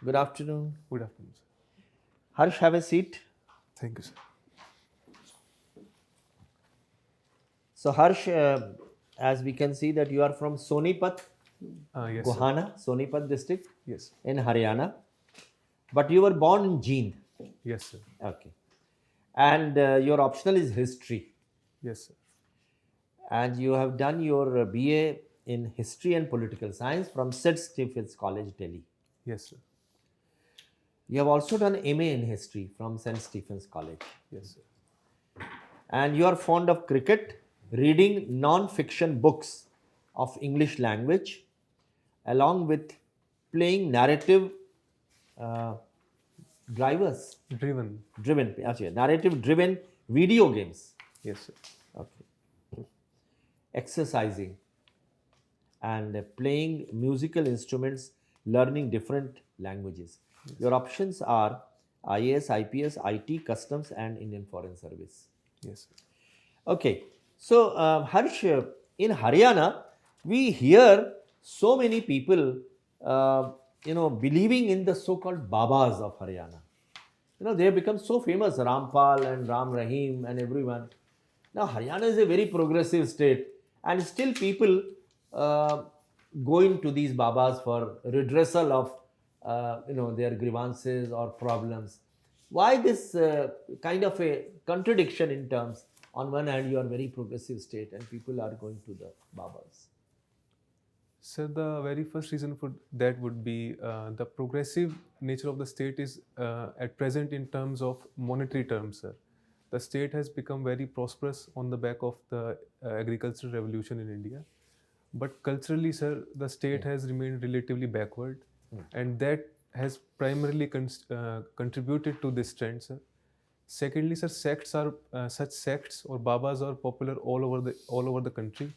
Good afternoon. Good afternoon, sir. Harsh, have a seat. Thank you, sir. So, Harsh, as we can see that you are from Sonipat, Yes, sir. Gohana, Sonipat district Yes. in Haryana, but you were born in Jeend. Yes, sir. Okay. And your optional is history. Yes, sir. And you have done your BA in history and political science from St. Stephen's College, Delhi. Yes, sir. You have also done MA in history from St. Stephen's College. Yes, sir. And you are fond of cricket, reading non-fiction books of English language, along with playing narrative uh, drivers, Driven. narrative-driven video games. Yes, sir. Okay. Exercising and playing musical instruments, learning different languages. Your options are IAS, IPS, IT, Customs, and Indian Foreign Service. Yes, sir. Okay, so Harsh, in Haryana, we hear so many people, believing in the so-called Babas of Haryana. They have become so famous, Rampal and Ram Rahim and everyone. Now, Haryana is a very progressive state, and still people uh, go into these Babas for redressal of, their grievances or problems. Why this kind of a contradiction in terms? On one hand, you are very progressive state, and people are going to the Babas. Sir, the very first reason for that would be the progressive nature of the state is at present in terms of monetary terms, sir. The state has become very prosperous on the back of the agricultural revolution in India. But culturally, sir, the state has remained relatively backward, and that has primarily contributed to this trend, sir. Secondly, sir, such sects or babas are popular all over the country.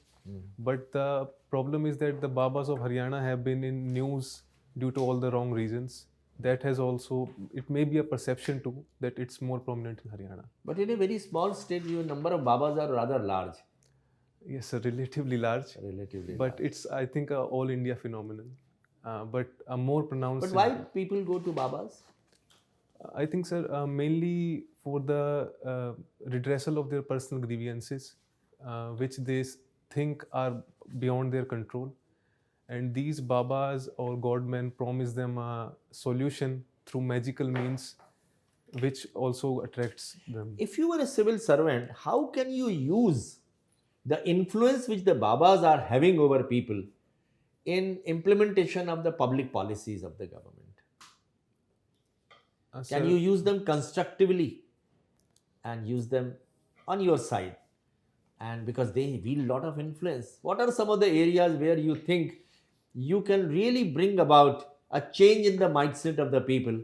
But the problem is that the babas of Haryana have been in news due to all the wrong reasons. That has also, it may be a perception too that it's more prominent in Haryana. But in a very small state, your number of Babas are rather large. Yes, sir, relatively large. Relatively But large. it's, I think, a all India phenomenon. But a more pronounced. But why people go to Babas? I think, sir, mainly for the redressal of their personal grievances, which they think are beyond their control. And these Babas or Godmen promise them a solution through magical means, which also attracts them. If you were a civil servant, how can you use the influence which the Babas are having over people in implementation of the public policies of the government? Can you use them constructively and use them on your side? And because they wield a lot of influence, what are some of the areas where you think you can really bring about a change in the mindset of the people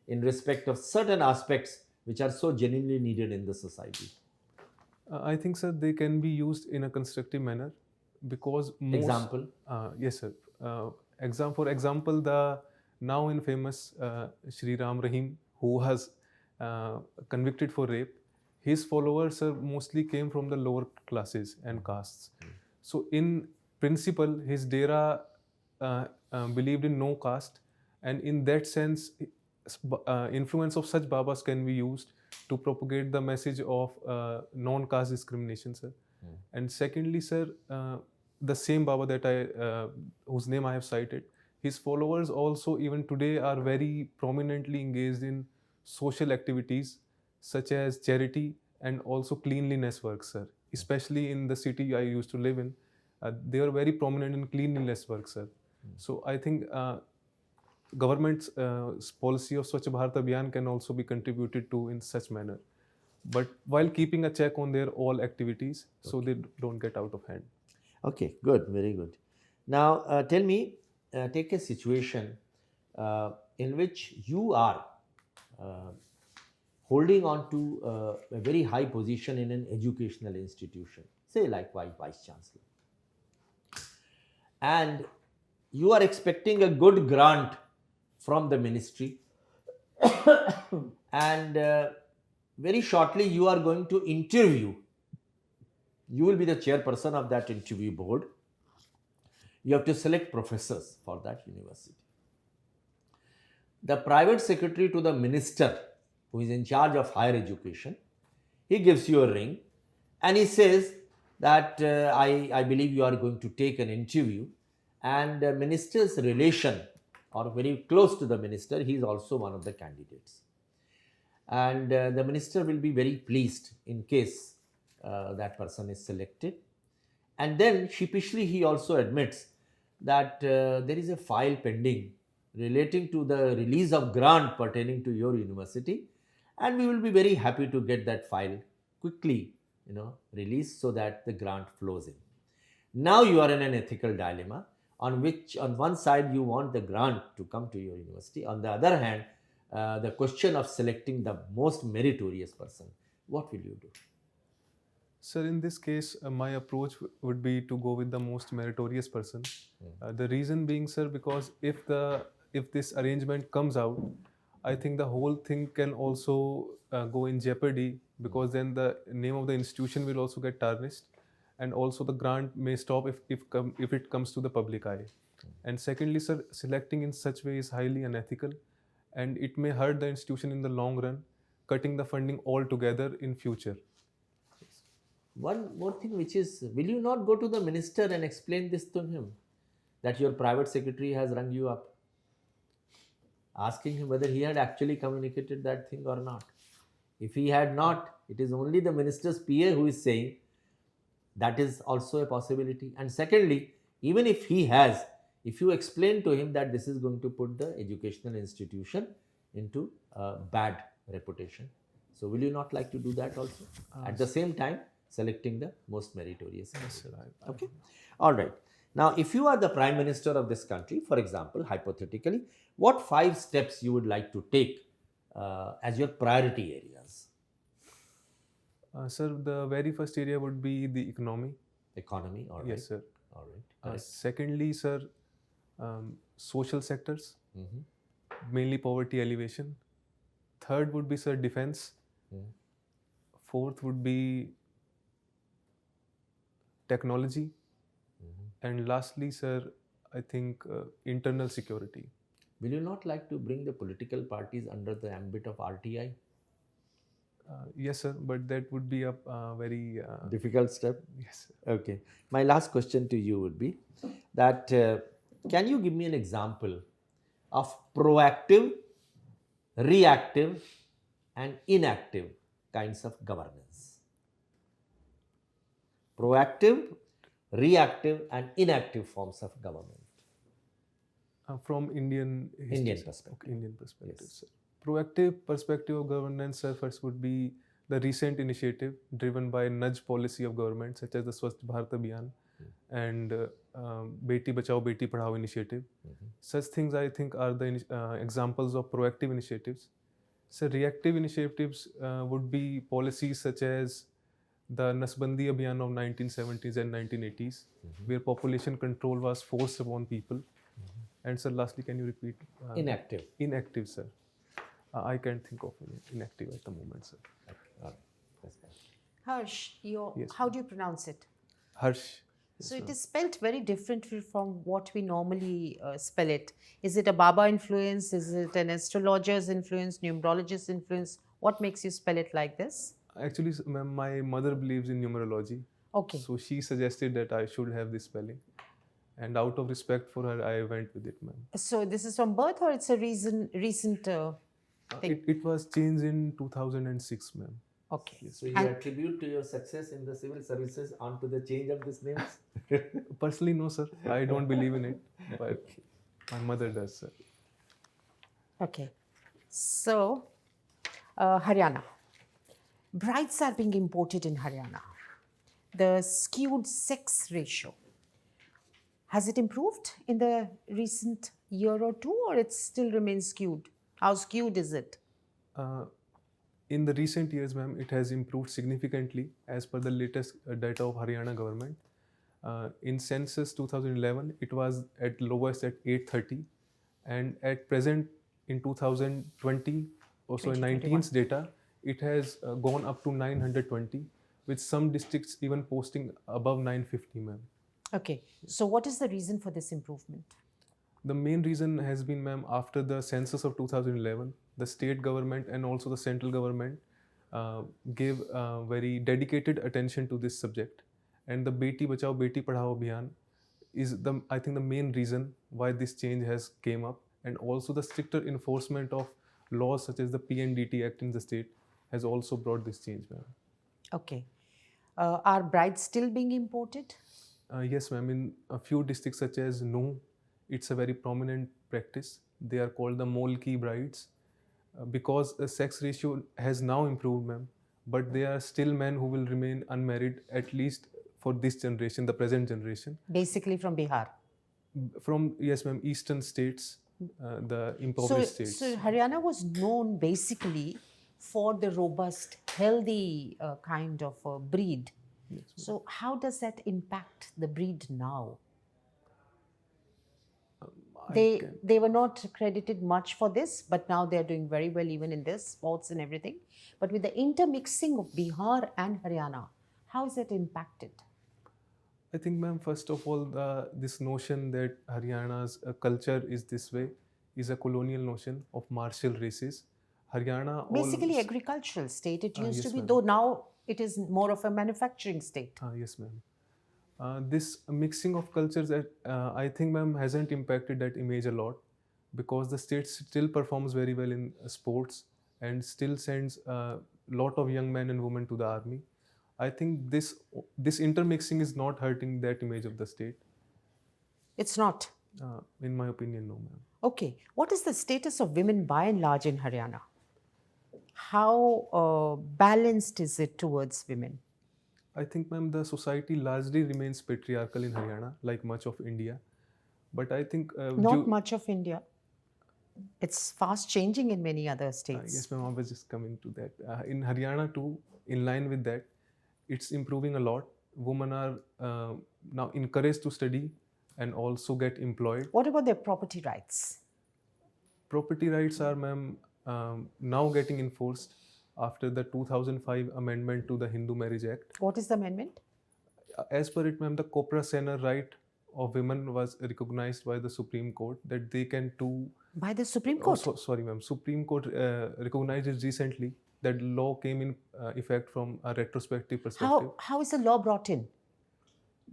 in respect of certain aspects which are so genuinely needed in the society? I think, sir, they can be used in a constructive manner because most. Example? Yes, sir. For example, the now infamous Shri Ram Rahim, who was convicted for rape, his followers mostly came from the lower classes and castes. So, in principle, his dera believed in no caste, and in that sense, influence of such Babas can be used to propagate the message of non-caste discrimination, sir. And secondly, sir, the same Baba that whose name I have cited, his followers also even today are very prominently engaged in social activities such as charity and also cleanliness work, sir. Especially in the city I used to live in, they are very prominent in cleanliness work, sir. So I think government's policy of Swachh Bharat Abhiyan can also be contributed to in such manner, but while keeping a check on their all activities so they don't get out of hand. Okay, good, very good. Now, tell me, take a situation in which you are holding on to a very high position in an educational institution, say like Vice Chancellor, and you are expecting a good grant from the ministry, and very shortly you are going to interview. You will be the chairperson of that interview board. You have to select professors for that university. the private secretary to the minister who is in charge of higher education, he gives you a ring and he says that I believe you are going to take an interview, and the minister's relation or very close to the minister, he is also one of the candidates. And the minister will be very pleased in case that person is selected. And then sheepishly he also admits that there is a file pending relating to the release of grant pertaining to your university, and we will be very happy to get that file quickly released so that the grant flows in. Now you are in an ethical dilemma, on which on one side you want the grant to come to your university, on the other hand the question of selecting the most meritorious person. What will you do? Sir, in this case, my approach would be to go with the most meritorious person. The reason being, sir, because if this arrangement comes out, I think the whole thing can also go in jeopardy, because then the name of the institution will also get tarnished, and also the grant may stop if it comes to the public eye. And secondly, sir, selecting in such way is highly unethical, and it may hurt the institution in the long run, cutting the funding altogether in future. One more thing, which is, will you not go to the minister and explain this to him, that your private secretary has rung you up, asking him whether he had actually communicated that thing or not? If he had not, it is only the minister's PA who is saying that is also a possibility. And secondly, even if he has, if you explain to him that this is going to put the educational institution into a bad reputation, so will you not like to do that also? At the same time, selecting the most meritorious. Yes, sir. Okay. All right. Now, if you are the Prime Minister of this country, for example, hypothetically, what 5 steps you would like to take as your priority areas? Sir, the very first area would be the economy. Economy, all right. Yes, sir. All right. Secondly, sir, social sectors, mainly poverty alleviation. Third would be, sir, defense. Fourth would be technology. And lastly, sir, I think internal security. Will you not like to bring the political parties under the ambit of RTI? Yes, sir, but that would be a very difficult step. Yes, sir. Okay. My last question to you would be that can you give me an example of proactive, reactive, and inactive kinds of governance? Proactive, reactive, and inactive forms of government. From Indian perspective. Okay, Indian perspective, Yes. sir. Proactive perspective of governance, sir, first would be the recent initiative driven by nudge policy of government, such as the Swachh Bharat Abhiyan and Beti Bachao, Beti Padhao initiative. Such things, I think, are the examples of proactive initiatives. So reactive initiatives would be policies such as the Nasbandi Abhiyan of 1970s and 1980s, where population control was forced upon people. And sir, lastly, can you repeat? Inactive. Inactive, sir. I can't think of any inactive at the moment, sir. Okay. All right. That's fine. Herrsh, Yes, how do you pronounce it? Herrsh. So it is spelled very differently from what we normally spell it. Is it a Baba influence? Is it an astrologer's influence, numerologist's influence? What makes you spell it like this? Actually, ma'am, my mother believes in numerology. Okay. So she suggested that I should have this spelling. And out of respect for her, I went with it, ma'am. So this is from birth, or it's a recent thing? It was changed in 2006, ma'am. Okay. Yes. So you attribute to your success in the civil services onto the change of these names? Personally, no, sir. I don't believe in it. But my mother does, sir. Okay. So, Haryana. Brides are being imported in Haryana. The skewed sex ratio. Has it improved in the recent year or two, or it still remains skewed? How skewed is it? In the recent years, ma'am, it has improved significantly as per the latest data of Haryana government. In census 2011, it was at lowest at 830, and at present in 2020, also in 19's data, it has gone up to 920, with some districts even posting above 950, ma'am. Okay. So what is the reason for this improvement? The main reason has been, ma'am, after the census of 2011, the state government and also the central government gave very dedicated attention to this subject. And the Beti Bachao Beti Padhao Abhiyan is I think the main reason why this change has came up. And also the stricter enforcement of laws such as the PNDT Act in the state has also brought this change, ma'am. Okay. Are brides still being imported? Yes, ma'am. In a few districts such as Nuh, it's a very prominent practice. They are called the Molki brides because the sex ratio has now improved, ma'am. But there are still men who will remain unmarried, at least for this generation, the present generation. Basically from Bihar. From, yes, ma'am, eastern states, the impoverished states. So Haryana was known basically for the robust, healthy kind of breed. Yes, so how does that impact the breed now? They were not credited much for this, but now they are doing very well even in this sports and everything. But with the intermixing of Bihar and Haryana, how is that impacted? I think, ma'am, first of all, this notion that Haryana's culture is this way is a colonial notion of martial races. Haryana basically agricultural state. It used yes, to be, ma'am. though now it is more of a manufacturing state. Yes, ma'am. This mixing of cultures, I think, ma'am, hasn't impacted that image a lot because the state still performs very well in sports and still sends a lot of young men and women to the army. I think this intermixing is not hurting that image of the state. It's not? In my opinion, no, ma'am. Okay. What is the status of women by and large in Haryana? How balanced is it towards women? I think, ma'am, the society largely remains patriarchal in Haryana, like much of India. But I think... not much of India. It's fast changing in many other states. Yes, ma'am, I was just coming to that. In Haryana too, in line with that, it's improving a lot. Women are now encouraged to study and also get employed. What about their property rights? Property rights are, ma'am, now getting enforced after the 2005 amendment to the Hindu Marriage Act. What is the amendment? As per it, ma'am, the corpora sine right of women was recognized by the Supreme Court that they can too... By the Supreme Court? Sorry, ma'am. Supreme Court recognized it recently. That law came in effect from a retrospective perspective. How is the law brought in?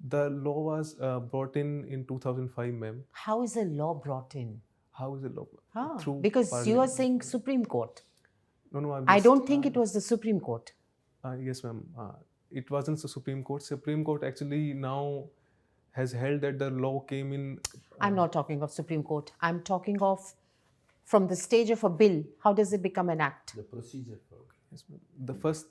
The law was brought in 2005, ma'am. How is the law brought in? How is the law? Through because Parliament. You are saying Supreme Court. No, I don't think it was the Supreme Court. Yes, ma'am. It wasn't the Supreme Court. Supreme Court actually now has held that the law came in... I'm not talking of Supreme Court. I'm talking of from the stage of a bill. How does it become an act? The procedure for yes, ma'am. The first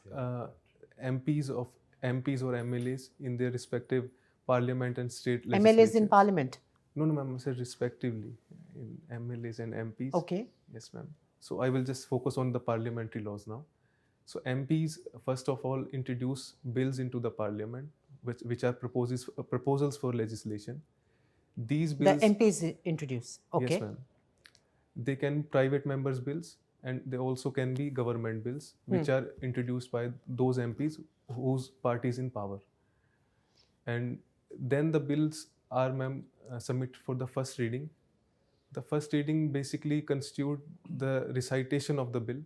MPs or MLAs in their respective parliament and state legislatures. MLAs in parliament? No, ma'am. I said respectively in MLAs and MPs. Okay. Yes, ma'am. So I will just focus on the parliamentary laws now. So MPs, first of all, introduce bills into the parliament, which are proposals for legislation. These bills... The MPs introduce. Okay. Yes, ma'am. They can be private members' bills and they also can be government bills, which are introduced by those MPs whose party is in power. And then the bills are, ma'am, submitted for the first reading. The first reading basically constitute the recitation of the bill.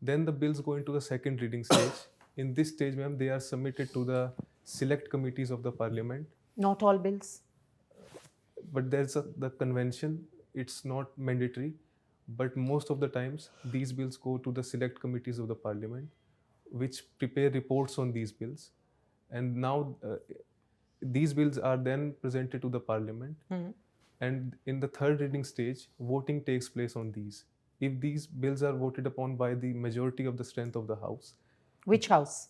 Then the bills go into the second reading stage. In this stage, ma'am, they are submitted to the select committees of the parliament. Not all bills? But there's the convention. It's not mandatory. But most of the times, these bills go to the select committees of the parliament, which prepare reports on these bills. And now these bills are then presented to the parliament. And in the third reading stage, voting takes place on these. If these bills are voted upon by the majority of the strength of the house. Which house?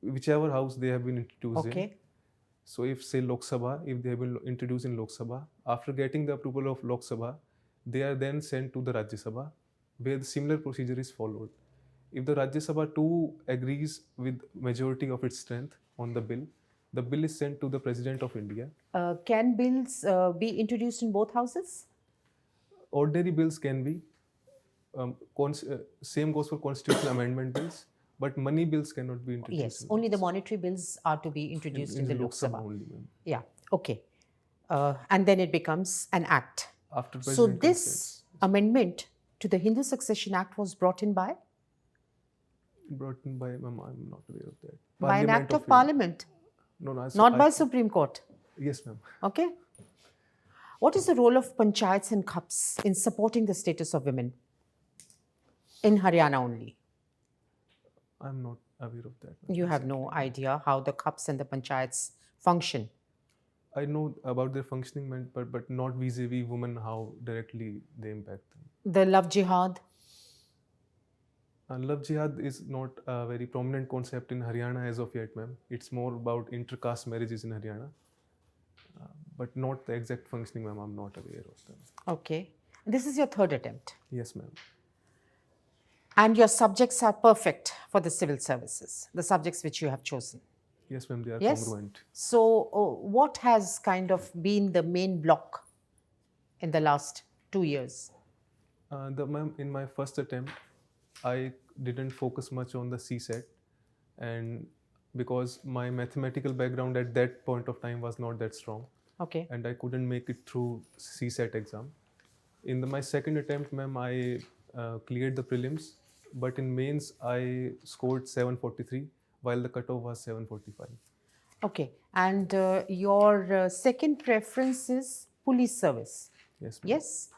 Whichever house they have been introduced in. So if, say, Lok Sabha, if they have been introduced in Lok Sabha, after getting the approval of Lok Sabha, they are then sent to the Rajya Sabha, where the similar procedure is followed. If the Rajya Sabha too agrees with majority of its strength on the bill is sent to the President of India. Can bills be introduced in both houses? Ordinary bills can be. Same goes for constitutional amendment bills, but money bills cannot be introduced. Yes, only the monetary bills are to be introduced in the Lok Sabha. Only, ma'am. Yeah, okay. And then it becomes an act. After So President this consents, amendment to the Hindu Succession Act was brought in by brought in by, ma'am, I'm not aware of that. an Parliament act of India. Parliament, No, no, not by Supreme Court. Yes, ma'am. Okay. What is the role of panchayats and Khaps in supporting the status of women in Haryana only? I'm not aware of that, ma'am. You have no idea how the Khaps and the panchayats function. I know about their functioning, ma'am, but not vis-a-vis women, how directly they impact them. The love jihad. Love jihad is not a very prominent concept in Haryana as of yet, ma'am. It's more about inter-caste marriages in Haryana, but not the exact functioning, ma'am. I'm not aware of them. Okay. This is your third attempt. Yes, ma'am. And your subjects are perfect for the civil services, the subjects which you have chosen. Yes, ma'am. They are Yes? congruent. So, what has kind of been the main block in the last 2 years? Ma'am, in my first attempt, I didn't focus much on the CSET, and because my mathematical background at that point of time was not that strong, Okay. and I couldn't make it through CSET exam. In my second attempt, ma'am, I cleared the prelims, but in mains I scored 743, while the cutoff was 745. Okay. And your second preference is police service. Yes, ma'am. Yes.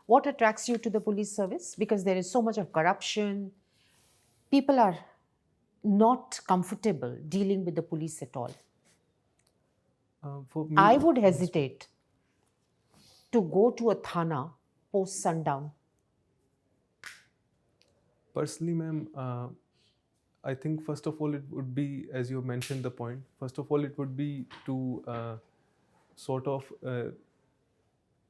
What attracts you to the police service? Because there is so much of corruption. People are not comfortable dealing with the police at all. For me, I would hesitate to go to a thana post sundown. personally, ma'am, I think first of all it would be, as you mentioned the point, first of all it would be to sort of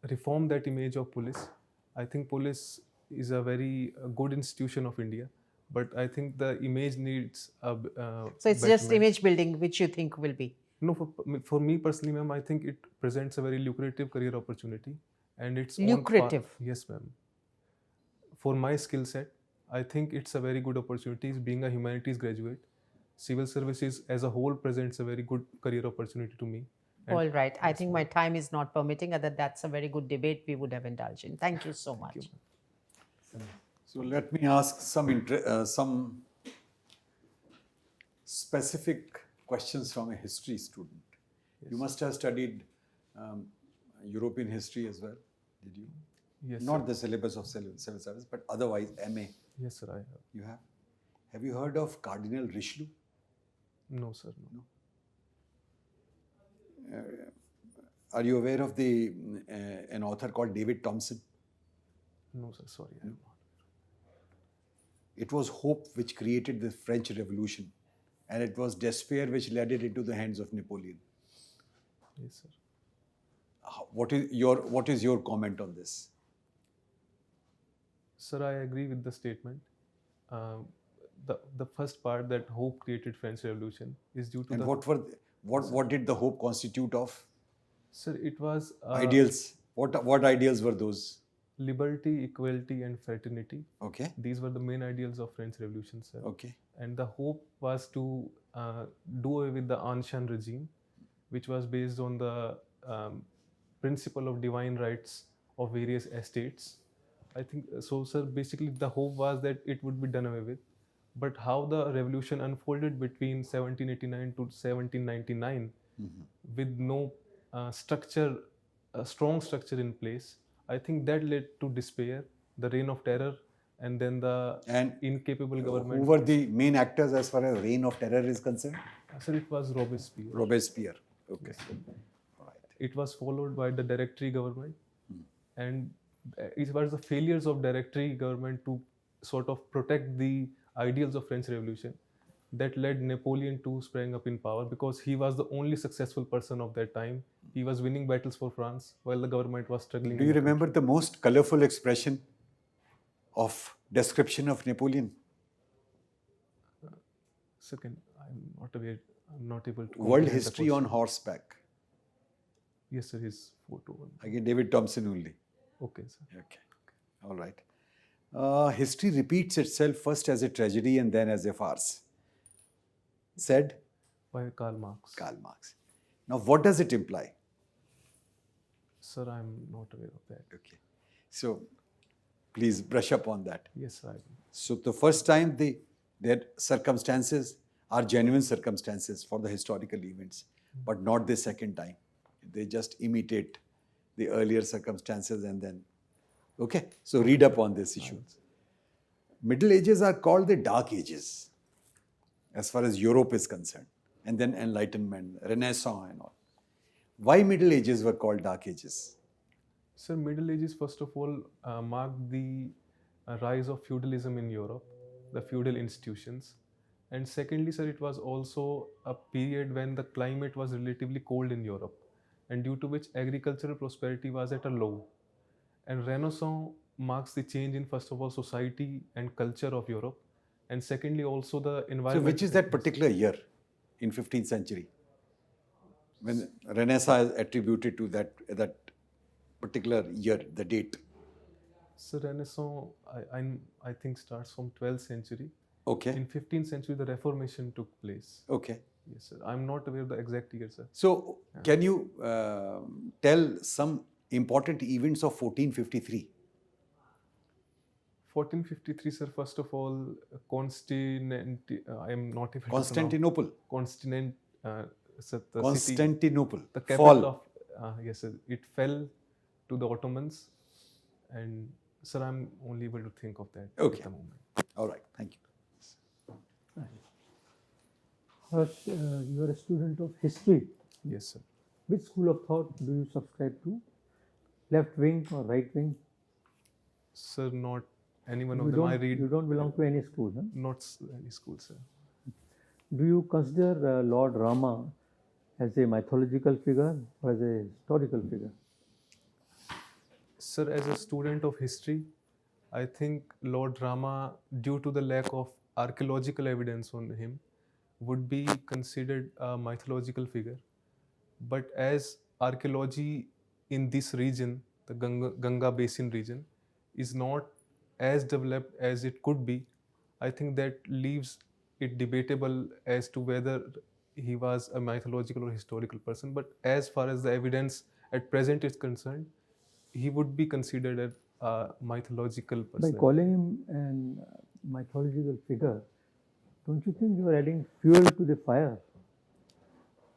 reform that image of police. I think police is a very good institution of India, but I think the image needs a So it's just betterment. image building, which you think will be. No, for me personally, ma'am, I think it presents a very lucrative career opportunity, and it's on Lucrative? yes, ma'am. For my skill set, I think it's a very good opportunity. Being a humanities graduate, civil services as a whole presents a very good career opportunity to me. And All right. I think my time is not permitting. That's a very good debate we would have indulged in. Thank you so much. So let me ask some specific questions from a history student. You must have studied European history as well, did you? Yes, Not sir. the syllabus of civil service, but otherwise MA. Yes, sir. I have. You have? Have you heard of Cardinal Richelieu? No, sir. No. Are you aware of an author called David Thompson? No, sir. Sorry, I am not. It was hope which created the French Revolution, and it was despair which led it into the hands of Napoleon. Yes, sir. What is your comment on this? Sir, I agree with the statement. The first part, that hope created French Revolution, is due to And the what did the hope constitute of? Sir, it was Ideals. What ideals were those? liberty, equality, and fraternity. Okay. These were the main ideals of French Revolution, sir. Okay. And the hope was to do away with the ancien regime, which was based on the principle of divine rights of various estates. I think so, sir. Basically, the hope was that it would be done away with. But how the revolution unfolded between 1789 to 1799, with no structure, a strong structure in place, I think that led to despair, the reign of terror, and then the And incapable government. who were the main actors as far as reign of terror is concerned? Sir, it was Robespierre. Robespierre. Okay. Yes, sir. Right. It was followed by the Directory government, and it was the failures of Directory government to sort of protect the ideals of French Revolution that led Napoleon to spring up in power, because he was the only successful person of that time. He was winning battles for France while the government was struggling. Do you remember the most colorful expression of description of Napoleon? Second, I'm not aware. I'm not able to. World comprehend the history on question. horseback. Yes, sir. His photo. Again, David Thompson only. Okay, sir. Okay. All right. History repeats itself first as a tragedy and then as a farce. Said By Karl Marx. Karl Marx. Now, what does it imply? Sir, I'm not aware of that. Okay. So please brush up on that. Yes, sir. I will. So the first time their circumstances are genuine circumstances for the historical events, but not the second time. They just imitate the earlier circumstances and then, okay. So read up on this issue. Middle Ages are called the Dark Ages, as far as Europe is concerned, and then Enlightenment, Renaissance and all. Why Middle Ages were called Dark Ages? Sir, Middle Ages, first of all, marked the rise of feudalism in Europe, the feudal institutions. And secondly, sir, it was also a period when the climate was relatively cold in Europe, and due to which agricultural prosperity was at a low. And Renaissance marks the change in, first of all, society and culture of Europe, and secondly, also the So environment. which is that particular year in 15th century when Renaissance is attributed to that particular year, the date? So Renaissance, I think, starts from 12th century. Okay. In 15th century, the Reformation took place. Okay. Yes, sir. I'm not aware of the exact year, sir. So can you tell some important events of 1453? 1453, sir. First of all, I am not able to Constantinople. pronounce. Sir, the city, Constantinople. the capital Fall. of yes, sir. It fell to the Ottomans, and sir, I'm only able to think of that Okay. at the moment. All right. Thank you. Herrsh, you are a student of history. Yes, sir. Which school of thought do you subscribe to? Left wing or right wing? Sir, not any one of You them. I don't, read you don't belong to any school, huh? not any school, sir. Do you consider Lord Rama as a mythological figure or as a historical figure? Sir, as a student of history, I think Lord Rama, due to the lack of archaeological evidence on him, would be considered a mythological figure. But as archaeology in this region, the Ganga Basin region, is not as developed as it could be, I think that leaves it debatable as to whether he was a mythological or historical person. But as far as the evidence at present is concerned, he would be considered a mythological person. By calling him an mythological figure, don't you think you are adding fuel to the fire?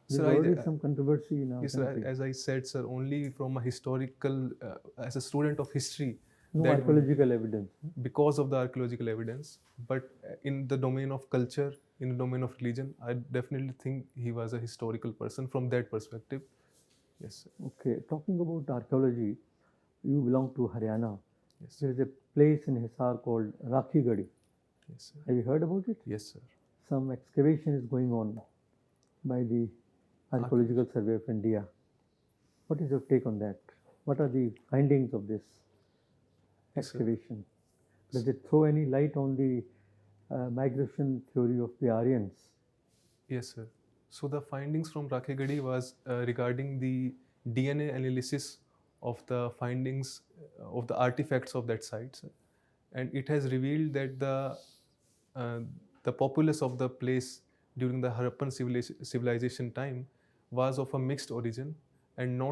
There's Sir, already some controversy in our Yes, sir, country. as I said, sir, only from a historical, as a student of history, No that would- archaeological evidence. because of the archaeological evidence. But in the domain of culture, in the domain of religion, I definitely think he was a historical person from that perspective. Yes, sir. Okay, talking about archaeology, you belong to Haryana. Yes, sir. There is a place in Hisar called Rakhigadi. Yes, sir. Have you heard about it? Yes, sir. Some excavation is going on by the Archaeological Survey of India. What is your take on that? What are the findings of this Yes, sir. excavation? Does it throw any light on the migration theory of the Aryans? Yes, sir. So the findings from Rakhegadi was regarding the DNA analysis of the findings of the artifacts of that site, sir. And it has revealed that the populace of the place during the Harappan civilization time was of a mixed origin, and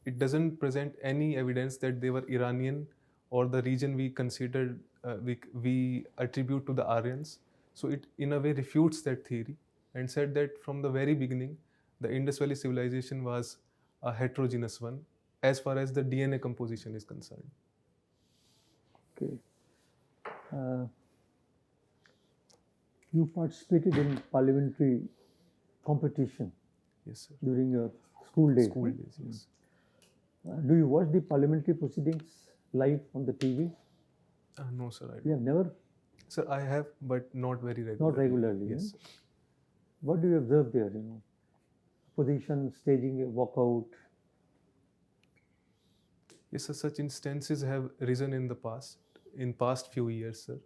it doesn't present any evidence that they were Iranian or the region we considered we attribute to the Aryans. So it in a way refutes that theory and said that from the very beginning the Indus Valley civilization was a heterogeneous one as far as the DNA composition is concerned. Okay. You participated in parliamentary competition Yes, sir. during your school days. School right? days, yes. Do you watch the parliamentary proceedings live on the TV? No, sir, I don't. You have never? Sir, I have, but not very regularly. Not regularly. Yes, eh? sir. What do you observe there? Opposition staging a walkout. Yes, sir, such instances have risen in the past few years, sir,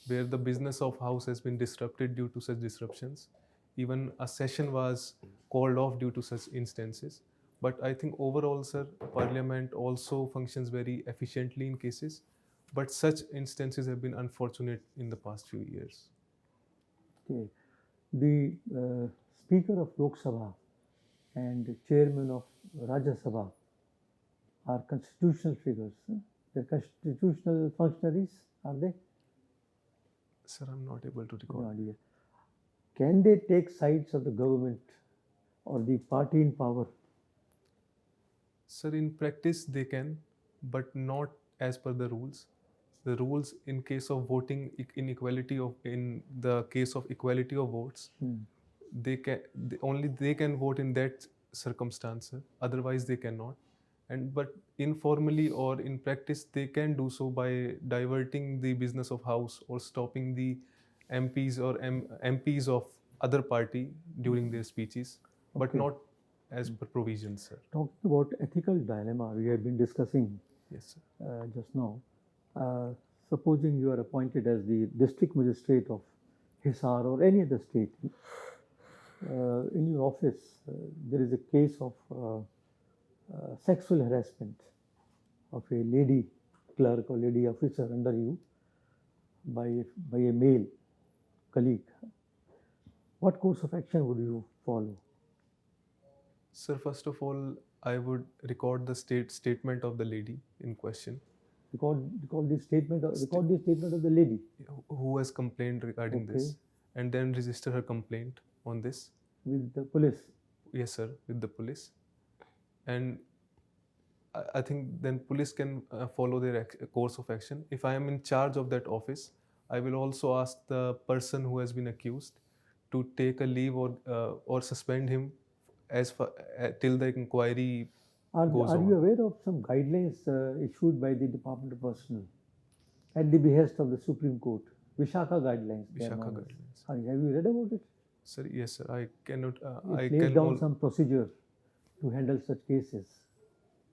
where the business of house has been disrupted due to such disruptions. Even a session was called off due to such instances. But I think overall, sir, Parliament also functions very efficiently in cases. But such instances have been unfortunate in the past few years. Okay. The Speaker of Lok Sabha and Chairman of Rajya Sabha are constitutional figures. They're constitutional functionaries, are they? Sir, I'm not able to No recall. idea. Can they take sides of the government or the party in power? Sir, in practice they can, but not as per the rules. The rules in case of voting inequality of in the case of equality of votes, only they can vote in that circumstance, sir. Otherwise they cannot. And but informally or in practice they can do so by diverting the business of house or stopping the MPs or MPs of other party during their speeches, but Okay. not as per provisions, sir. Talking about ethical dilemma, we have been discussing Yes, sir. just now. Supposing you are appointed as the district magistrate of Hisar or any other state, in your office there is a case of sexual harassment of a lady clerk or lady officer under you by a male colleague. What course of action would you follow? Sir, first of all, I would record the statement of the lady in question Record the statement of the lady. who has complained regarding this, Okay. and then register her complaint on this. With the police. Yes, sir, with the police. And I think then police can follow their course of action. If I am in charge of that office, I will also ask the person who has been accused to take a leave or suspend him as far, till the inquiry goes Are on. you aware of some guidelines issued by the Department of Personnel at the behest of the Supreme Court? Vishaka guidelines. they are Vishaka known as. guidelines. Have you read about it? Sir, yes, sir. I cannot. I It lays can. down some procedure to handle such cases.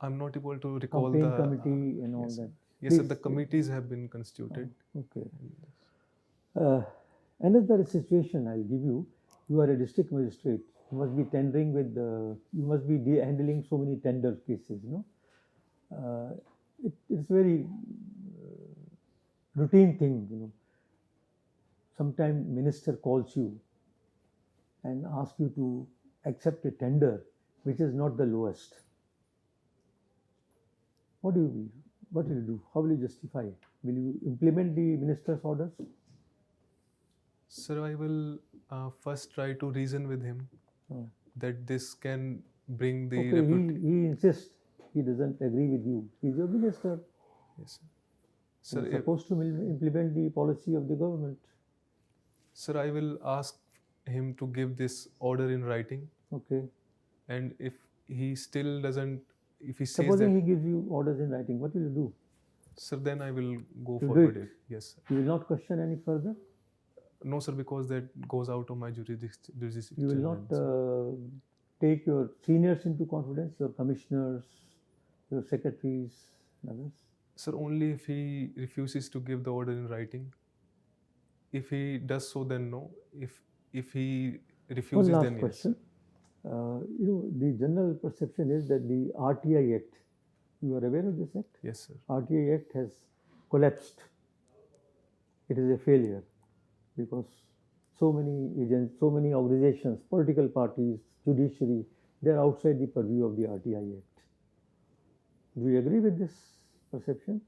I'm not able to recall Campaign the committee and all yes, sir. that. Yes, sir. Please. The committees have been constituted. Okay. Another situation I'll give you. You are a district magistrate. You must be tendering with you must be handling so many tender cases. It's very routine thing. Sometimes minister calls you and asks you to accept a tender which is not the lowest. What will you do? How will you justify? Will you implement the minister's orders? Sir, I will first try to reason with him that this can bring the Okay, he insists. He doesn't agree with you. He's your minister. Yes, sir. He's supposed to implement the policy of the government. Sir, I will ask him to give this order in writing. Okay. And if he still doesn't, if he says Supposing that, he gives you orders in writing, what will you do? sir, then I will go You do forward it. it. Yes, sir. You will not question any further? No, sir, because that goes out of my jurisdiction. You will not take your seniors into confidence, your commissioners, your secretaries, and others? Sir, only if he refuses to give the order in writing. If he does so, then no. If he refuses, One last then yes. question. The general perception is that the RTI Act, you are aware of this act? Yes, sir. RTI Act has collapsed. It is a failure because so many agents, so many organizations, political parties, judiciary, they are outside the purview of the RTI Act. Do you agree with this perception?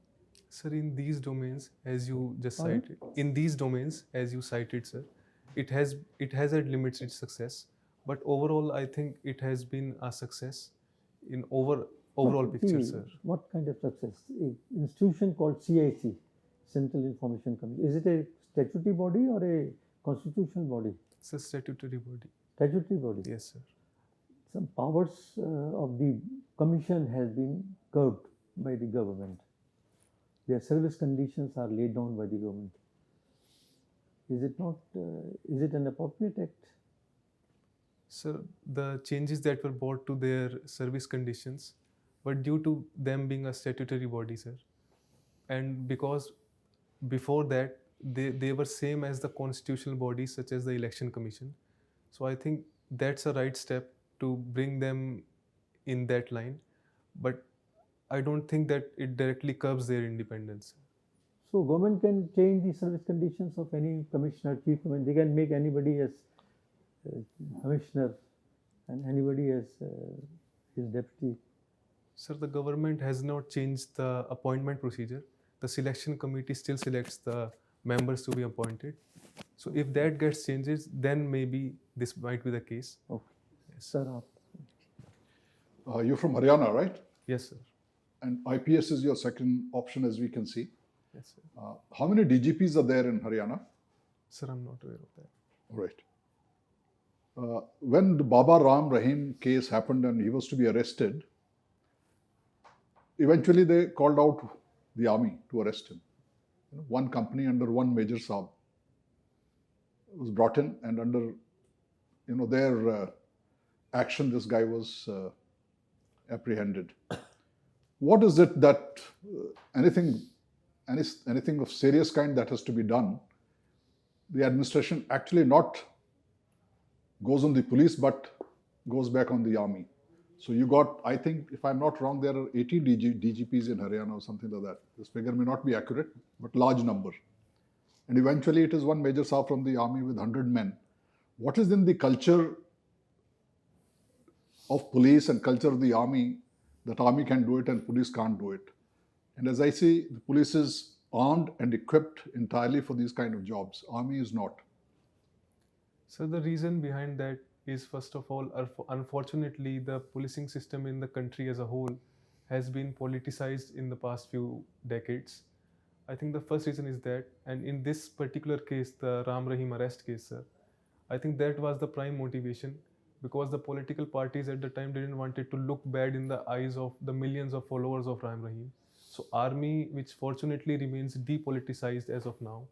Sir, in these domains, as you just Pardon? cited, in these domains, as you cited, sir, it has had limits its success, but overall, I think it has been a success in overall picture, sir. What kind of success? An institution called CIC, Central Information Commission. Is it a statutory body or a constitutional body? It's a statutory body. Statutory body. Yes, sir. Some powers of the commission has been curbed by the government. Their service conditions are laid down by the government. Is it not? Is it an appropriate act? Sir, the changes that were brought to their service conditions were due to them being a statutory body, sir. And because before that, they were same as the constitutional bodies such as the Election Commission. So I think that's a right step to bring them in that line. But I don't think that it directly curbs their independence. So government can change the service conditions of any commissioner, chief commissioner. They can make anybody as commissioner and anybody as his deputy. Sir, the government has not changed the appointment procedure. The selection committee still selects the members to be appointed. So if that gets changes, then maybe this might be the case. Okay. Sir, आप You're from Haryana, right? Yes, sir. And IPS is your second option, as we can see. Yes, sir. How many DGPs are there in Haryana? Sir, I'm not aware of that. Right. When the Baba Ram Rahim case happened and he was to be arrested, eventually they called out the army to arrest him. One company under one Major Saab was brought in, and under their action, this guy was apprehended. What is it that anything of serious kind that has to be done, the administration actually not goes on the police but goes back on the army? So you got, I think, if I'm not wrong, there are 80 DGPs in Haryana or something like that. This figure may not be accurate, but large number. And eventually it is one Major Saab from the army with 100 men. What is in the culture of police and culture of the army that army can do it and police can't do it? And as I see, the police is armed and equipped entirely for these kind of jobs. Army is not. So the reason behind that is, first of all, unfortunately, the policing system in the country as a whole has been politicized in the past few decades. I think the first reason is that, and in this particular case, the Ram Rahim arrest case, sir, I think that was the prime motivation, because the political parties at the time didn't want it to look bad in the eyes of the millions of followers of Ram Rahim. So army, which fortunately remains depoliticized as of now,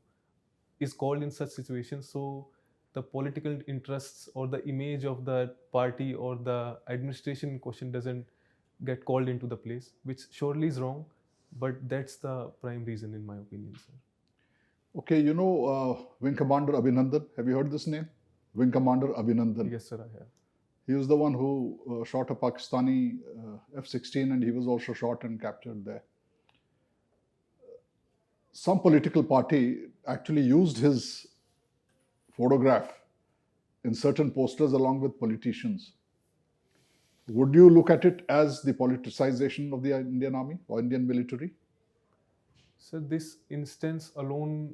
is called in such situations. So the political interests or the image of the party or the administration in question doesn't get called into the place, which surely is wrong, but that's the prime reason in my opinion, sir. Okay, Wing Commander Abhinandan, have you heard this name? Wing Commander Abhinandan. Yes, sir, I have. He was the one who shot a Pakistani F-16, and he was also shot and captured there. Some political party actually used his photograph in certain posters along with politicians. Would you look at it as the politicization of the Indian Army or Indian military? So this instance alone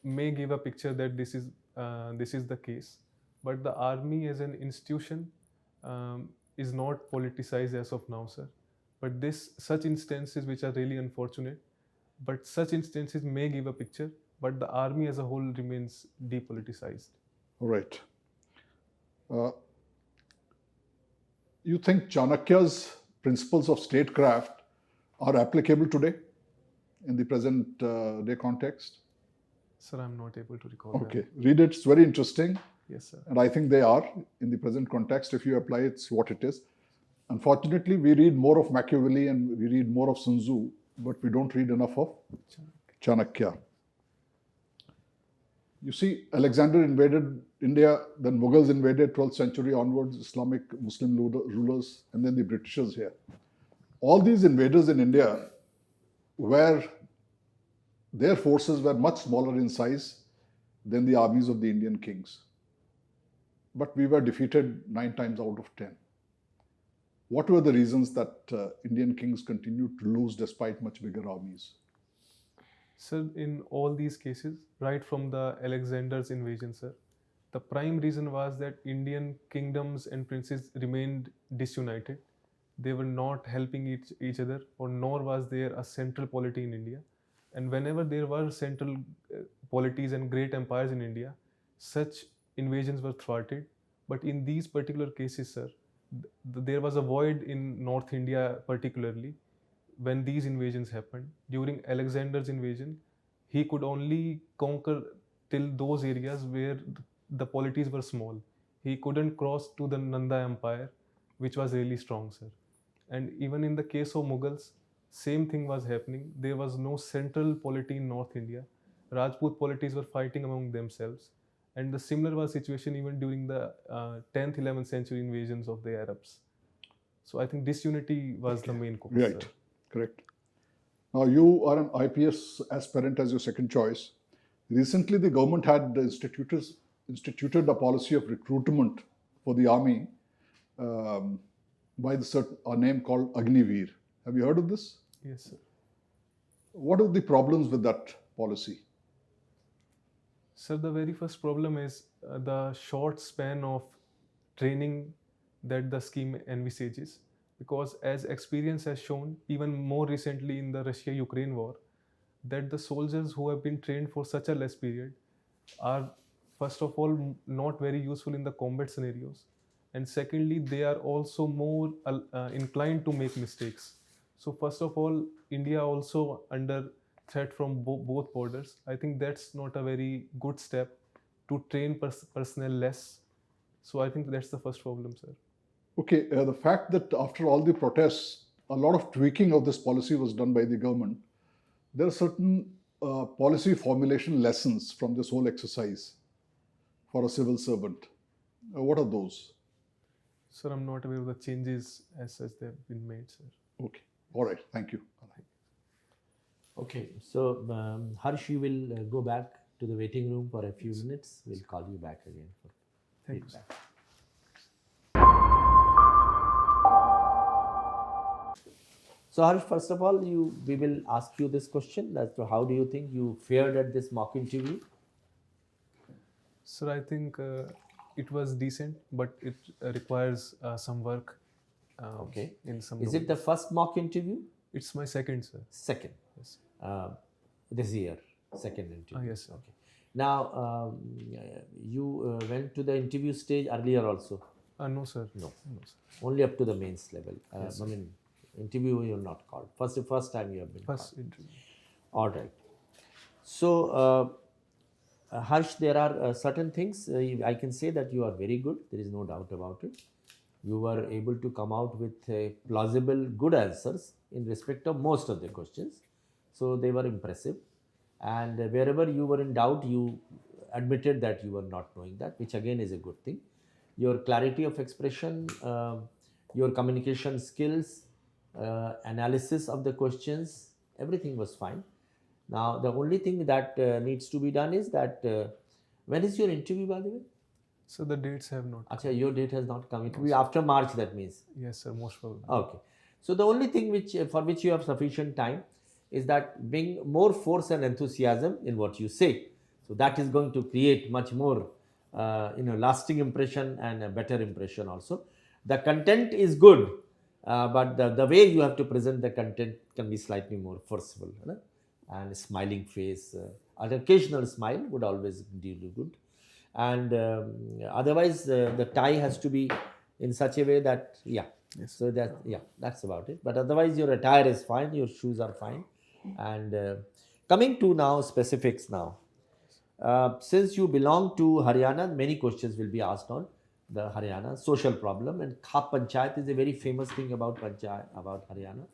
may give a picture that this is the case, but the army as an institution is not politicized as of now, sir. But such instances which are really unfortunate, but such instances may give a picture, but the army as a whole remains depoliticized. All right. You think Chanakya's principles of statecraft are applicable today in the present day context? Sir, I'm not able to recall Okay, that. read it. It's very interesting. Yes, sir. And I think they are in the present context. If you apply, it's what it is. Unfortunately, we read more of Machiavelli and we read more of Sun Tzu, but we don't read enough of Chanakya. You see, Alexander invaded India, then Mughals invaded 12th century onwards, Islamic Muslim rulers, and then the Britishers here. All these invaders in India their forces were much smaller in size than the armies of the Indian kings. But we were defeated 9 times out of 10. What were the reasons that Indian kings continued to lose despite much bigger armies? Sir, in all these cases, right from the Alexander's invasion, sir, the prime reason was that Indian kingdoms and princes remained disunited. They were not helping each other, or nor was there a central polity in India. And whenever there were central polities and great empires in India, such invasions were thwarted. But in these particular cases, sir, there was a void in North India particularly when these invasions happened. During Alexander's invasion, he could only conquer till those areas where the polities were small. He couldn't cross to the Nanda Empire, which was really strong, sir. And even in the case of Mughals, same thing was happening. There was no central polity in North India. Rajput polities were fighting among themselves. And the similar was situation even during the 10th, 11th century invasions of the Arabs. So I think disunity was the main cause. Right, sir. correct. Now you are an IPS aspirant as your second choice. Recently the government had instituted a policy of recruitment for the army by a name called Agniveer. Have you heard of this? Yes, sir. What are the problems with that policy? Sir, the very first problem is the short span of training that the scheme envisages. Because as experience has shown, even more recently in the Russia-Ukraine war, that the soldiers who have been trained for such a less period are, first of all, not very useful in the combat scenarios. And secondly, they are also more inclined to make mistakes. So first of all, India also under threat from both borders. I think that's not a very good step to train personnel less. So I think that's the first problem, sir. Okay, the fact that after all the protests, a lot of tweaking of this policy was done by the government, there are certain policy formulation lessons from this whole exercise for a civil servant. What are those? Sir, I'm not aware of the changes as such that have been made, sir. Okay, all right, thank you. Okay, so Harsh, you will go back to the waiting room for a few minutes. We'll call you back again for Thank you, sir. feedback. So Harsh, first of all, we will ask you this question as to how do you think you fared at this mock interview? Sir, I think it was decent, but it requires some work. Okay. In some. Is it the first mock interview? It's my second, sir. Second. Yes. This year, second interview. Yes, sir. Okay. Now, you went to the interview stage earlier also? No, sir. No. No, sir. Only up to the mains level. Yes, I mean, interview you're not called. First time you have been First called. interview. All right. So, Harsh, there are certain things I can say that you are very good. There is no doubt about it. You were able to come out with plausible, good answers in respect of most of the questions. So they were impressive. And wherever you were in doubt, you admitted that you were not knowing that, which again is a good thing. Your clarity of expression, your communication skills, analysis of the questions, everything was fine. Now, the only thing that needs to be done is that, when is your interview, by the way? So the dates have not. Achha, your date has not come. It will be after March, that means. Yes, sir. Most probably. Okay. So the only thing for which you have sufficient time is that bring more force and enthusiasm in what you say. So that is going to create much more, lasting impression and a better impression also. The content is good, but the way you have to present the content can be slightly more forceful. Right? And a smiling face, an occasional smile would always do you good. And otherwise, the tie has to be in such a way that, Yes. so that, that's about it. But otherwise, your attire is fine, your shoes are fine. And coming to now specifics now. Since you belong to Haryana, many questions will be asked on the Haryana social problem, and Khap Panchayat is a very famous thing about Haryana.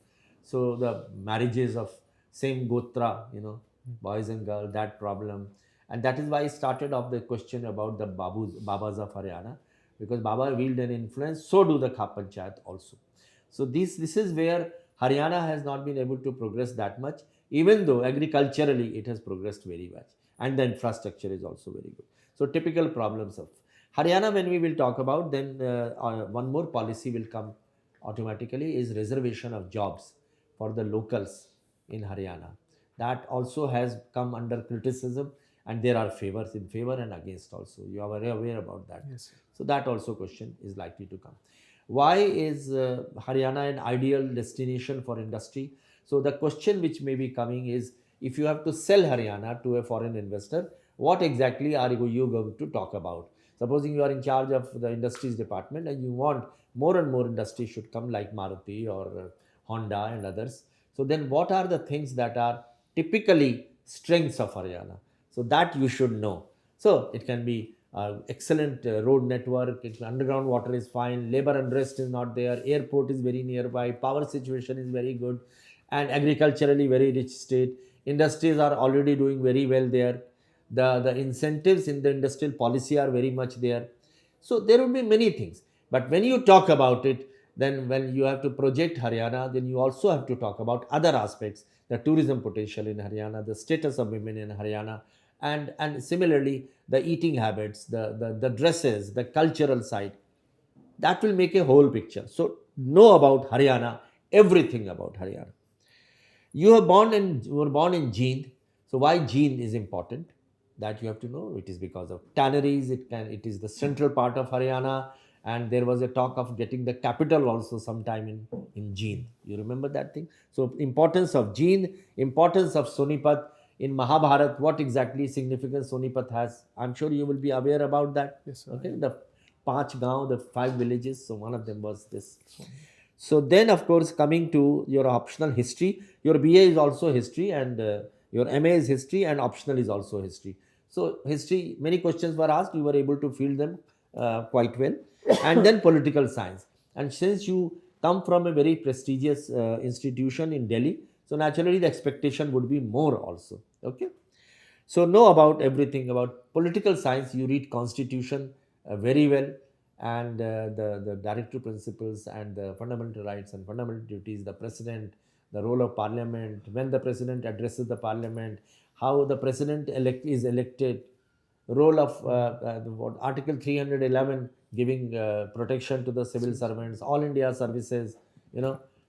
So the marriages of same gotra, boys and girls, that problem. And that is why I started off the question about the Babas of Haryana, because Baba wield an influence, so do the Khap Panchayat also. So this is where Haryana has not been able to progress that much, even though agriculturally it has progressed very much. And the infrastructure is also very good. So typical problems of Haryana, when we will talk about, then one more policy will come automatically, is reservation of jobs for the locals in Haryana. That also has come under criticism, and there are favors in favor and against also. You are very aware about that. Yes, sir. So that also question is likely to come. Why is Haryana an ideal destination for industry? So the question which may be coming is, if you have to sell Haryana to a foreign investor, what exactly are you going to talk about? Supposing you are in charge of the industries department and you want more and more industries should come, like Maruti or Honda and others. So then what are the things that are typically strengths of Haryana? So that you should know. So it can be excellent road network, underground water is fine, labor unrest is not there, airport is very nearby, power situation is very good, and agriculturally very rich state. Industries are already doing very well there. The incentives in the industrial policy are very much there. So there will be many things. But when you talk about it, then when you have to project Haryana, then you also have to talk about other aspects, the tourism potential in Haryana, the status of women in Haryana, and similarly the eating habits, the dresses, the cultural side. That will make a whole picture. So know about Haryana everything about Haryana. You were born in Jind. So why Jind is important? That you have to know. It is because of tanneries. It is the central part of Haryana, and there was a talk of getting the capital also sometime in Jind. You remember that thing? So importance of Jind, importance of Sonipat in Mahabharat. What exactly significance Sonipat has? I'm sure you will be aware about that. Yes, sir. Okay, the 5 gaon, the 5 villages. So one of them was this. So then, of course, coming to your optional history, your BA is also history, and your MA is history, and optional is also history. So history, many questions were asked, you were able to field them quite well. And then political science. And since you come from a very prestigious institution in Delhi, so naturally the expectation would be more also. Okay. So know about everything about political science. You read constitution very well, and the directive principles and the fundamental rights and fundamental duties, the president, the role of parliament, when the president addresses the parliament, how the president is elected, role of Article 311 giving protection to the civil servants, all India services,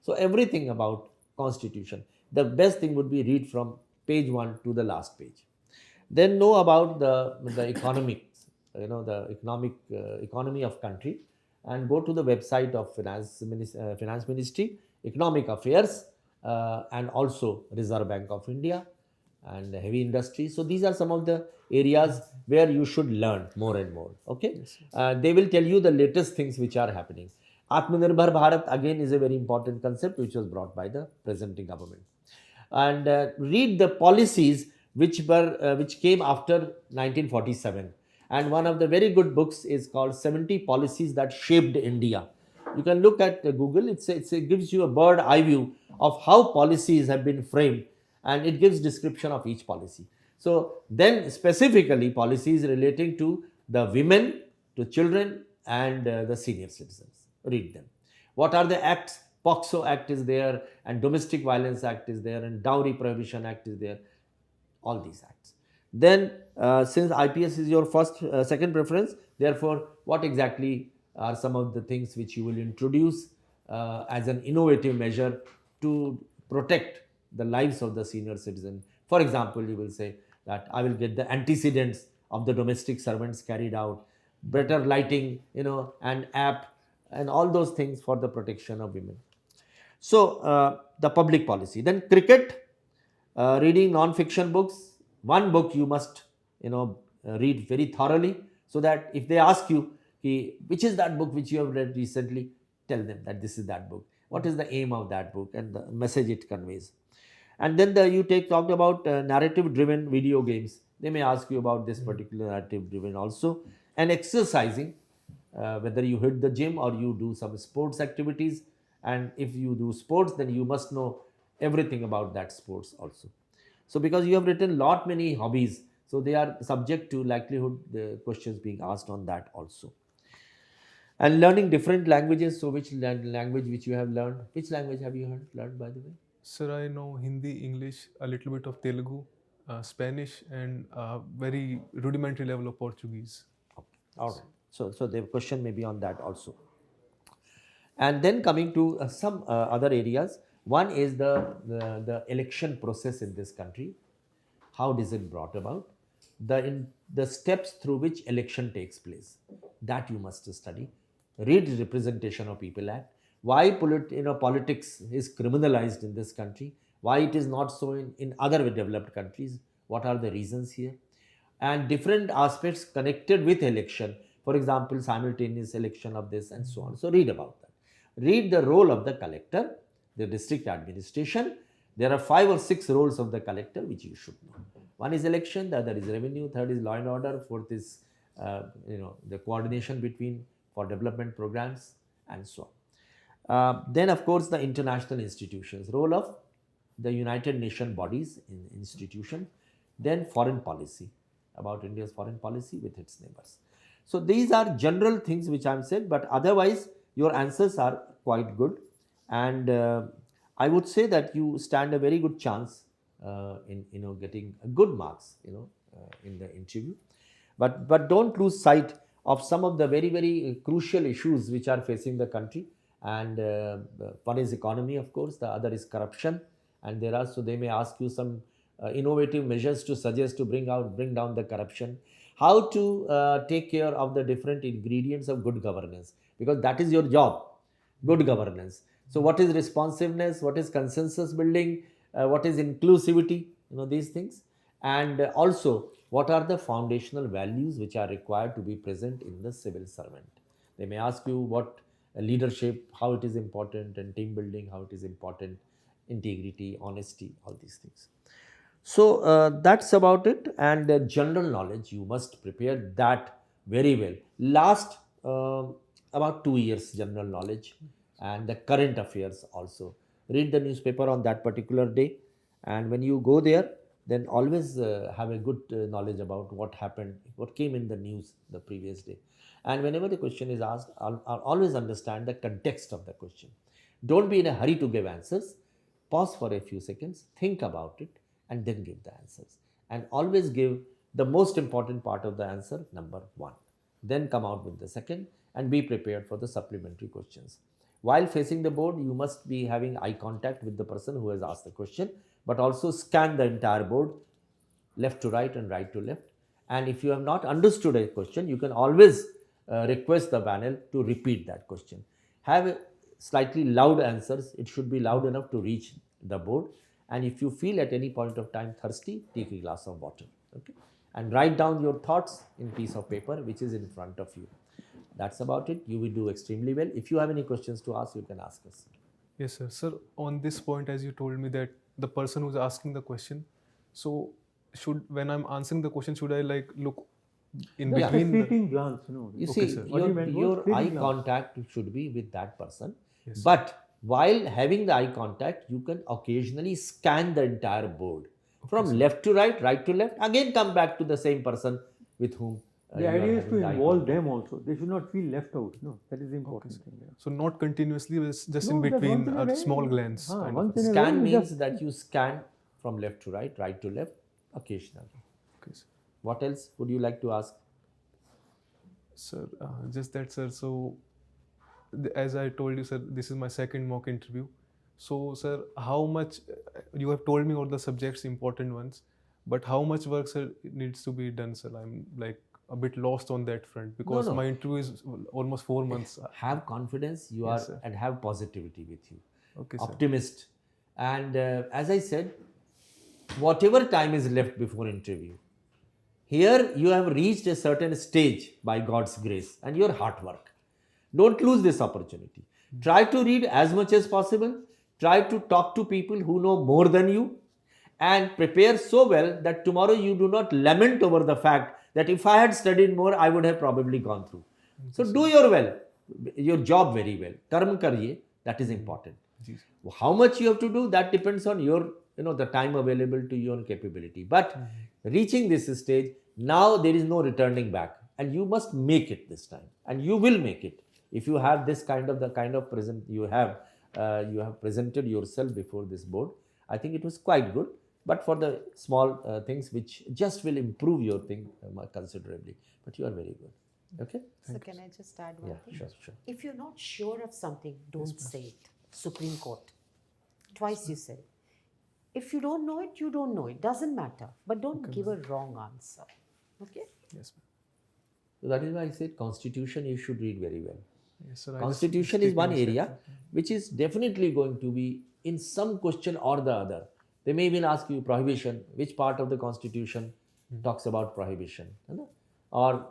So everything about constitution. The best thing would be read from page 1 to the last page. Then know about the economics, the economy of country, and go to the website of Finance Ministry, Economic Affairs, and also Reserve Bank of India and heavy industry. So these are some of the areas where you should learn more and more. Okay, they will tell you the latest things which are happening. Atmanirbhar Bharat again is a very important concept which was brought by the present government. And read the policies which came after 1947. And one of the very good books is called 70 Policies That Shaped India. You can look at Google. It gives you a bird eye view of how policies have been framed, and it gives description of each policy. So then specifically policies relating to the women, to children, and the senior citizens. Read them. What are the acts? POXO Act is there, and Domestic Violence Act is there, and Dowry Prohibition Act is there. All these acts. Then since IPS is your second preference, therefore what exactly are some of the things which you will introduce as an innovative measure to protect the lives of the senior citizen? For example, you will say that I will get the antecedents of the domestic servants carried out, better lighting, and app, and all those things for the protection of women. So the public policy. Then cricket, reading non-fiction books. One book you must read very thoroughly, so that if they ask you which is that book which you have read recently, tell them that this is that book. What is the aim of that book and the message it conveys. And then you talked about narrative driven video games. They may ask you about this particular narrative driven also. And exercising, whether you hit the gym or you do some sports activities. And if you do sports, then you must know everything about that sports also. So because you have written many hobbies, so they are subject to likelihood the questions being asked on that also. And learning different languages. So which language which you have learned? Which language have you learned, by the way? Sir, I know Hindi, English, a little bit of Telugu, Spanish, and very rudimentary level of Portuguese. Okay. All right. So the question may be on that also. And then coming to some other areas. One is the election process in this country. How is it brought about? The steps through which election takes place. That you must study. Read Representation of People Act. Why politics is criminalized in this country. Why it is not so in other developed countries. What are the reasons here? And different aspects connected with election. For example, simultaneous election of this and so on. So read about that. Read the role of the collector, the district administration. There are 5 or 6 roles of the collector which you should know. One is election, the other is revenue, third is law and order, fourth is the coordination between for development programs and so on. Then of course the international institutions, role of the United Nations bodies in institution. Then foreign policy, about India's foreign policy with its neighbors. So these are general things which I have said, but otherwise your answers are quite good, and I would say that you stand a very good chance in getting good marks in the interview, but don't lose sight of some of the very crucial issues which are facing the country, and one is economy, of course, the other is corruption, and so they may ask you some innovative measures to suggest to bring down the corruption, how to take care of the different ingredients of good governance, because that is your job, good governance. So what is responsiveness, what is consensus building, what is inclusivity, these things, and also what are the foundational values which are required to be present in the civil servant. They may ask you what leadership, how it is important, and team building, how it is important, integrity, honesty, all these things. So that's about it. And general knowledge, you must prepare that very well. Last about 2 years general knowledge and the current affairs also. Read the newspaper on that particular day, and when you go there, then always have a good knowledge about what happened, what came in the news the previous day. And whenever the question is asked, I'll always understand the context of the question. Don't be in a hurry to give answers. Pause for a few seconds, think about it, and then give the answers. And always give the most important part of the answer, number 1. Then come out with the second, and be prepared for the supplementary questions. While facing the board, you must be having eye contact with the person who has asked the question, but also scan the entire board, left to right and right to left. And if you have not understood a question, you can always request the panel to repeat that question. Have slightly loud answers. It should be loud enough to reach the board. And if you feel at any point of time thirsty, take a glass of water. Okay? And write down your thoughts in piece of paper which is in front of you. That's about it. You will do extremely well. If you have any questions to ask, you can ask us. Yes, sir. Sir, on this point, as you told me that the person who's asking the question, so when I'm answering the question, should I look in Just between? a fleeting glance, no. You Okay, see, sir. What you meant was your fleeting eye glance. contact should be with that person. Yes, sir. But while having the eye contact, you can occasionally scan the entire board from sir. left to right, right to left. Again, come back to the same person with whom The you are idea is having to the eye involve contact. them also. They should not feel left out. No, that is the important thing. Yeah. So not continuously, just in No, that's between once in a a way. small glance. Ah, kind of. once in a way, Scan you means just- that you scan from left to right, right to left, occasionally. Okay, sir. What else would you like to ask? Sir, just that, sir. So, as I told you, sir, this is my second mock interview. So, sir, how much you have told me all the subjects, important ones, but how much work, sir, needs to be done, sir? I'm a bit lost on that front because no. my interview is almost 4 months. Have confidence, you Yes, are, sir. and have positivity with you. Okay, sir. Optimist. And as I said, whatever time is left before interview, here you have reached a certain stage by God's grace and your hard work. Don't lose this opportunity. Try to read as much as possible. Try to talk to people who know more than you, and prepare so well that tomorrow you do not lament over the fact that if I had studied more, I would have probably gone through. So do your job very well. Karma kariye, that is important. How much you have to do, that depends on your, the time available to you and capability. But reaching this stage, now there is no returning back, and you must make it this time, and you will make it. If you have this kind of present, you have presented yourself before this board. I think it was quite good, but for the small things which just will improve your thing considerably. But you are very good. Okay? So can I just add one thing? Sure. If you're not sure of something, don't say it. Supreme Court. Twice you said. If you don't know it, you don't know it. Doesn't matter. But don't give a wrong answer. Okay? Yes, ma'am. So that is why I said Constitution you should read very well. Yes, sir. Constitution is one area which is definitely going to be in some question or the other. They may even ask you prohibition, which part of the Constitution talks about prohibition, or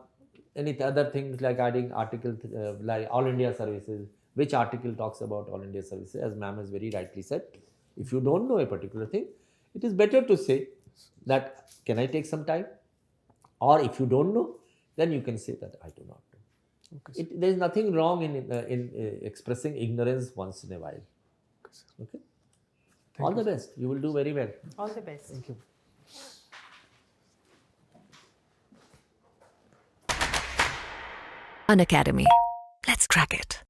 any other things like adding article like All India Services, which article talks about All India Services. As ma'am has very rightly said, if you don't know a particular thing, it is better to say that, can I take some time? Or if you don't know, then you can say that I do not know. Okay, There is nothing wrong in expressing ignorance once in a while. Okay. All the best. You will do very well. All the best. Thank you. Unacademy. Let's crack it.